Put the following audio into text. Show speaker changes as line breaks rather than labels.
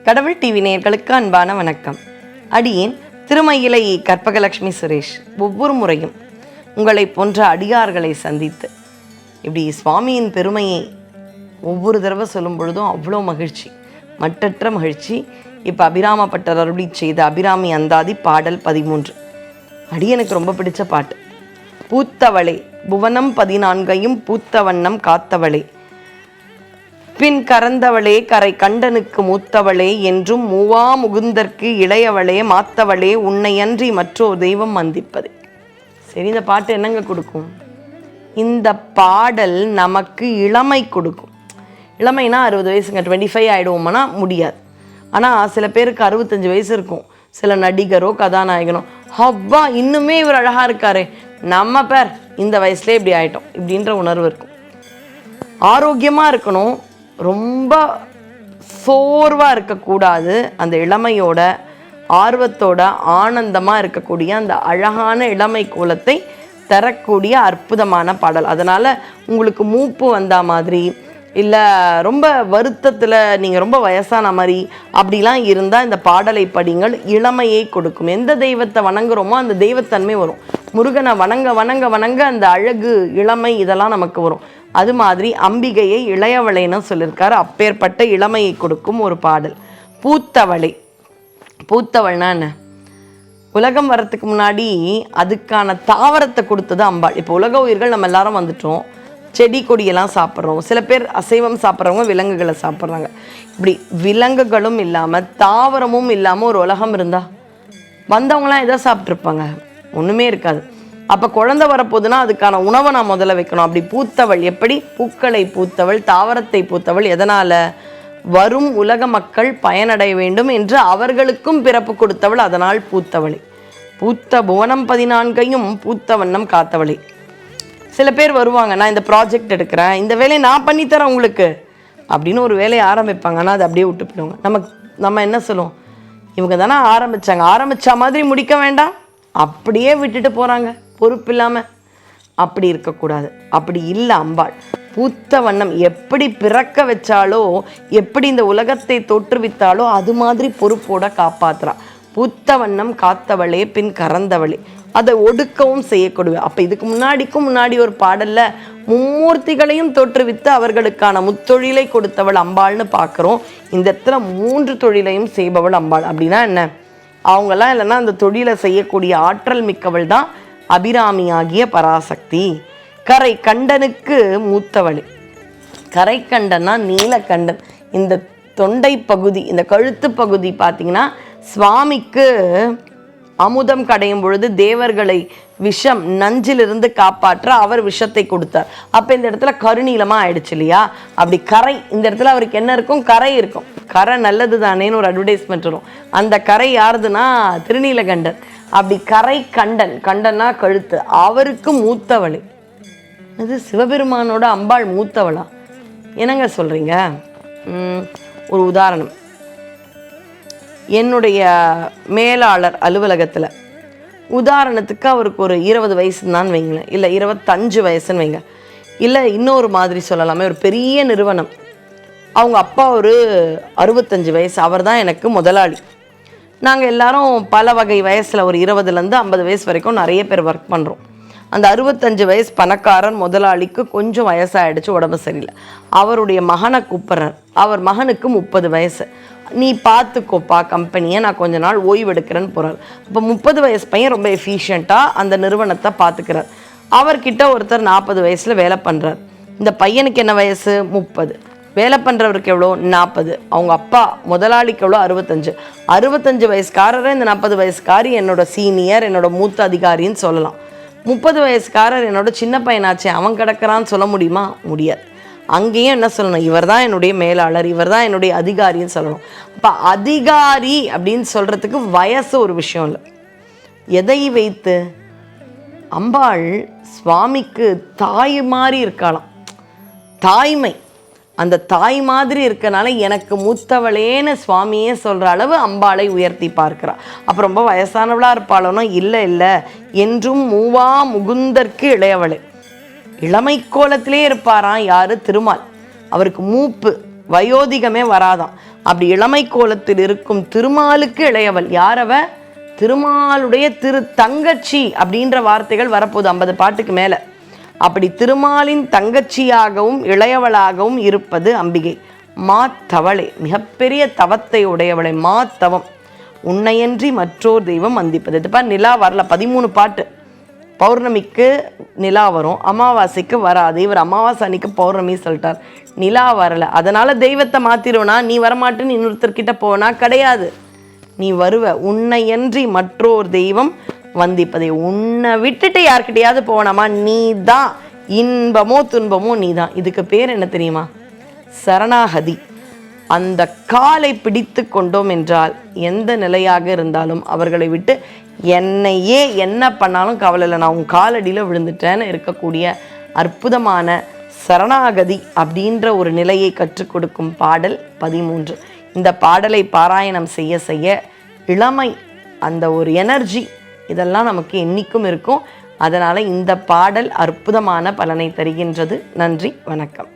கடவுள் டிவி நேயர்களுக்கு அன்பான வணக்கம். அடியேன் திருமயிலை கற்பகலட்சுமி சுரேஷ். ஒவ்வொரு முறையும் உங்களை போன்ற அடியார்களை சந்தித்து இப்படி சுவாமியின் பெருமையை ஒவ்வொரு தடவை சொல்லும் பொழுதும் அவ்வளோ மகிழ்ச்சி, மட்டற்ற மகிழ்ச்சி. இப்போ அபிராமப்பட்டர் அருளி செய்த அபிராமி அந்தாதி பாடல் 13 அடியனுக்கு ரொம்ப பிடிச்ச பாட்டு. பூத்தவளே புவனம் 14 பூத்த வண்ணம் காத்தவளே, பின் கறந்தவளே கரை கண்டனுக்கு மூத்தவளே, என்றும் மூவா முகுந்தற்கு இளையவளே, மாத்தவளே உன்னையன்றி மற்றொரு தெய்வம் வந்திப்பது. சரி, இந்த பாட்டு என்னங்க கொடுக்கும்? இந்த பாடல் நமக்கு இளமை கொடுக்கும். இளமைனா 60 வயசுங்க, 25 ஆகிடுவோம்னா முடியாது. ஆனால் சில பேருக்கு 65 வயசு இருக்கும். சில நடிகரோ கதாநாயகனோ, ஹப்பா இன்னுமே இவர் அழகாக இருக்காரு, நம்ம பேர் இந்த வயசுலேயே இப்படி ஆகிட்டோம் இப்படின்ற உணர்வு இருக்கும். ஆரோக்கியமாக இருக்கணும், ரொம்ப சோர்வாக இருக்கக்கூடாது. அந்த இளமையோட ஆர்வத்தோட ஆனந்தமாக இருக்கக்கூடிய அந்த அழகான இளமை கோலத்தை தரக்கூடிய அற்புதமான பாடல். அதனால் உங்களுக்கு மூப்பு வந்தா மாதிரி இல்லை ரொம்ப வருத்தத்தில் நீங்கள் ரொம்ப வயசான மாதிரி அப்படிலாம் இருந்தால் இந்த பாடலை படிங்கள். இளமையை கொடுக்கும். எந்த தெய்வத்தை வணங்குறோமோ அந்த தெய்வத்தன்மை வரும். முருகனை வணங்க வணங்க வணங்க அந்த அழகு இளமை இதெல்லாம் நமக்கு வரும். அது மாதிரி அம்பிகையை இளையவளைன்னு சொல்லியிருக்காரு. அப்பேற்பட்ட இளமையை கொடுக்கும் ஒரு பாடல். பூத்தவளை. பூத்தவள்னா என்ன? உலகம் வர்றதுக்கு முன்னாடி அதுக்கான தாவரத்தை கொடுத்தது அம்பாள். இப்போ உலக உயிர்கள் நம்ம எல்லாரும் வந்துட்டோம், செடி கொடியெல்லாம் சாப்பிட்றோம். சில பேர் அசைவம் சாப்பிட்றவங்க விலங்குகளை சாப்பிட்றாங்க. இப்படி விலங்குகளும் இல்லாமல் தாவரமும் இல்லாமல் ஒரு உலகம் இருந்தால் வந்தவங்களாம் எதை சாப்பிட்ருப்பாங்க? ஒன்றுமே இருக்காது. அப்போ குழந்தை வரப்போகுதுன்னா அதுக்கான உணவை நான் முதல்ல வைக்கணும். அப்படி பூத்தவள் எப்படி? பூக்களை பூத்தவள், தாவரத்தை பூத்தவள். எதனால்? வரும் உலக மக்கள் பயனடைய வேண்டும் என்று அவர்களுக்கும் பிறப்பு கொடுத்தவள், அதனால் பூத்தவளை. பூத்த புவனம் 14 பூத்த வண்ணம் காத்தவளை. சில பேர் வருவாங்க, நான் இந்த ப்ராஜெக்ட் எடுக்கிறேன், இந்த வேலையை நான் பண்ணித்தரேன் உங்களுக்கு அப்படின்னு ஒரு வேலையை ஆரம்பிப்பாங்க. ஆனால் அதை அப்படியே விட்டு போயிடுவாங்க. நம்ம என்ன சொல்லுவோம்? இவங்க தானே ஆரம்பித்த மாதிரி முடிக்க வேண்டாம், அப்படியே விட்டுட்டு போகிறாங்க பொறுப்பு இல்லாமல். அப்படி இருக்கக்கூடாது. அப்படி இல்லை அம்பாள். பூத்த வண்ணம் எப்படி பிறக்க வச்சாலோ, எப்படி இந்த உலகத்தை தோற்றுவித்தாலோ அது மாதிரி பொறுப்போட காப்பாற்றுறா. பூத்த வண்ணம் காத்தவளே, பின் கறந்தவளே, அதை ஒடுக்கவும் செய்யக்கூடிய. அப்போ இதுக்கு முன்னாடி ஒரு பாடலில் மும்மூர்த்திகளையும் தோற்றுவித்து அவர்களுக்கான முத்தொழிலை கொடுத்தவள் அம்பாள்னு பார்க்குறோம். இந்த இடத்துல 3 தொழிலையும் செய்பவள் அம்பாள். அப்படின்னா என்ன? அவங்கெல்லாம் இல்லைன்னா அந்த தொழிலை செய்யக்கூடிய ஆற்றல் மிக்கவள் தான் அபிராமி ஆகிய பராசக்தி. கரை கண்டனுக்கு மூத்தவளே. கரை கண்டன்னா நீலகண்டன். இந்த தொண்டை பகுதி, இந்த கழுத்து பகுதி பார்த்தீங்கன்னா சுவாமிக்கு அமுதம் கடையும் பொழுது தேவர்களை விஷம் நஞ்சிலிருந்து காப்பாற்ற அவர் விஷத்தை கொடுத்தார். அப்போ இந்த இடத்துல கருநீலமாக ஆயிடுச்சு இல்லையா? அப்படி கரை, இந்த இடத்துல அவருக்கு என்ன இருக்கும்? கரை இருக்கும். கரை நல்லது தானேன்னு ஒரு அட்வர்டைஸ்மெண்ட் வரும். அந்த கரை யாருதுன்னா திருநீலகண்டர். அப்படி கரை கண்டன், கண்டனா கழுத்து, அவருக்கு மூத்தவளை. அது சிவபெருமானோட அம்பாள் மூத்தவளா? என்னங்க சொல்கிறீங்க? ஒரு உதாரணம். என்னுடைய மேலாளர் அலுவலகத்தில் உதாரணத்துக்கு அவருக்கு ஒரு 20 வயசுன்னு வைங்களேன், இல்லை 25 வயசுன்னு வைங்க, இல்லை இன்னொரு மாதிரி சொல்லலாமே, ஒரு பெரிய நிறுவனம், அவங்க அப்பா ஒரு 65 வயசு, அவர் தான் எனக்கு முதலாளி. நாங்கள் எல்லாரும் பல வகை வயசில் ஒரு 20லேருந்து 50 வயசு வரைக்கும் நிறைய பேர் ஒர்க் பண்ணுறோம். அந்த 65 வயசு பணக்காரன் முதலாளிக்கு கொஞ்சம் வயசாகிடுச்சு, உடம்பு சரியில்லை. அவருடைய மகனை கூப்பிட்றார். அவர் மகனுக்கு 30 வயசு. நீ பார்த்துக்கோப்பா கம்பெனியை, நான் கொஞ்ச நாள் ஓய்வு எடுக்கிறேன்னு போகிறார். இப்போ 30 வயசு பையன் ரொம்ப எஃபிஷியண்ட்டாக அந்த நிறுவனத்தை பார்த்துக்கிறார். அவர்கிட்ட ஒருத்தர் 40 வயசில் வேலை பண்ணுறார். இந்த பையனுக்கு என்ன வயசு? 30. வேலை பண்ணுறவருக்கு எவ்வளோ? 40. அவங்க அப்பா முதலாளிக்கு எவ்வளோ? 65. 65 வயசுக்காரரை இந்த 40 வயசுக்காரி என்னோட சீனியர், என்னோட மூத்த அதிகாரின்னு சொல்லலாம். 30 வயசுக்காரர் என்னோட சின்ன பையனாச்சே, அவன் கிடக்கிறான்னு சொல்ல முடியுமா? முடியாது. அங்கேயும் என்ன சொல்லணும்? இவர் தான் என்னுடைய மேலாளர், இவர் தான் என்னுடைய அதிகாரின்னு சொல்லணும். அப்போ அதிகாரி அப்படின்னு சொல்கிறதுக்கு வயசு ஒரு விஷயம் இல்லை. எதை வைத்து? அம்பாள் சுவாமிக்கு தாய் மாதிரி இருக்கலாம். தாய்மை, அந்த தாய் மாதிரி இருக்கனால எனக்கு மூத்தவளேன்னு சுவாமியே சொல்கிற அளவு அம்பாளை உயர்த்தி பார்க்கிறா. அப்போ ரொம்ப வயசானவளாக இருப்பாளோன்னா இல்லை, என்றும் மூவா முகுந்தற்கு இளையவளே. இளமை கோலத்திலே இருப்பாராம் யாரு? திருமால். அவருக்கு மூப்பு வயோதிகமே வராதான். அப்படி இளமை கோலத்தில் இருக்கும் திருமாலுக்கு இளையவள். யாரவ? திருமாலுடைய தங்கச்சி அப்படின்ற வார்த்தைகள் வரப்போகுது 50 பாட்டுக்கு மேலே. அப்படி திருமாலின் தங்கச்சியாகவும் இளையவளாகவும் இருப்பது அம்பிகை. மாத்தவளே, மிகப்பெரிய தவத்தை உடையவளை. மாத்தவம், உன்னையன்றி மற்றோர் தெய்வம் வந்திப்பது. இதுப்பா நிலா வரல, 13 பாட்டு. பௌர்ணமிக்கு நிலா வரும், அமாவாசைக்கு வராது. இவர் அமாவாசை அன்னைக்கு பௌர்ணமி சொல்லிட்டார், நிலா வரல, அதனால தெய்வத்தை மாத்திருவனா? நீ வரமாட்டேன்னு இன்னொருத்தர்கிட்ட போனா கிடையாது, நீ வருவ. உன்னையன்றி மற்றோர் தெய்வம் வந்திப்பதை. உன்னை விட்டுட்டு யார்கிட்டையாவது போனாமா? நீ தான். இன்பமோ துன்பமோ நீ தான். இதுக்கு பேர் என்ன தெரியுமா? சரணாகதி. அந்த காலை பிடித்து கொண்டோம் என்றால் எந்த நிலையாக இருந்தாலும் அவர்களை விட்டு என்னையே என்ன பண்ணாலும் கவலை இல்லை, நான் உன் காலடியில் விழுந்துட்டேன்னு இருக்கக்கூடிய அற்புதமான சரணாகதி அப்படின்ற ஒரு நிலையை கற்றுக் கொடுக்கும் பாடல் 13. இந்த பாடலை பாராயணம் செய்ய செய்ய இளமை, அந்த ஒரு எனர்ஜி, இதெல்லாம் நமக்கு என்னைக்கும் இருக்கும். அதனால் இந்த பாடல் அற்புதமான பலனை தருகின்றது. நன்றி, வணக்கம்.